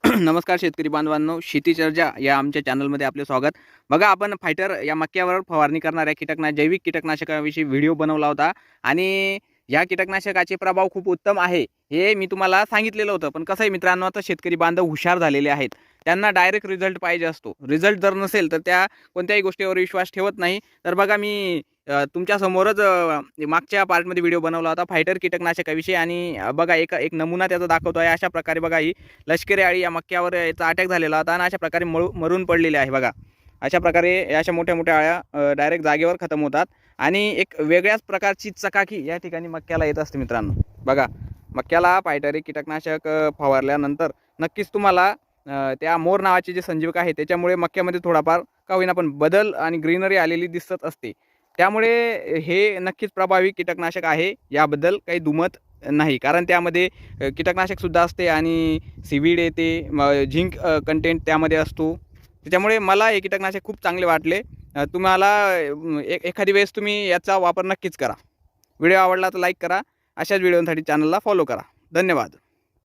नमस्कार शेतकरी बांधवांनो, शेती चर्चा या आमच्या चॅनलमध्ये आपले स्वागत। बघा, आपण फायटर या मक्यावर फवारणी करणाऱ्या जैविक कीटकनाशकाविषयी व्हिडिओ बनवला होता आणि या कीटकनाशकाचे प्रभाव खूप उत्तम आहे हे मी तुम्हाला सांगितलेलं होतं। पण कसं आहे मित्रांनो, आता शेतकरी बांधव हुशार झालेले आहेत, त्यांना डायरेक्ट रिझल्ट पाहिजे असतो। रिझल्ट जर नसेल तर त्या कोणत्याही गोष्टीवर विश्वास ठेवत नाही। तर बघा, मी तुमच्या समोरच मागच्या पार्टमध्ये व्हिडिओ बनवला होता फायटर कीटकनाशकाविषयी आणि बघा एक एक नमुना त्याचा दाखवतो आहे। अशा प्रकारे बघा, ही लष्करी अळी या मक्यावर याचा अटॅक झालेला होता आणि अशा प्रकारे मरून पडलेले आहे। बघा, अशा प्रकारे अशा मोठ्या मोठ्या अळ्या डायरेक्ट जागेवर खतम होतात आणि एक वेगळ्याच प्रकारची चकाकी या ठिकाणी मक्याला येत असते मित्रांनो। बघा, मक्याला फायटर कीटकनाशक फवारल्यानंतर नक्कीच तुम्हाला त्या मोर नावाचे जे संजीवक आहे त्याच्यामुळे मक्यामध्ये थोडाफार का होईना पण बदल आणि ग्रीनरी आलेली दिसत असते। त्यामुळे हे नक्कीच प्रभावी कीटकनाशक आहे, याबद्दल काही दुमत नाही। कारण त्यामध्ये कीटकनाशक सुद्धा असते आणि सीवीड येते, झिंक कंटेंट त्यामध्ये असतो। त्याच्यामुळे मला हे कीटकनाशक खूप चांगले वाटले। तुम्हाला एखादी वेळेस तुम्ही याचा वापर नक्कीच करा। व्हिडिओ आवडला तर लाईक करा। अशाच व्हिडिओसाठी चॅनलला फॉलो करा। धन्यवाद।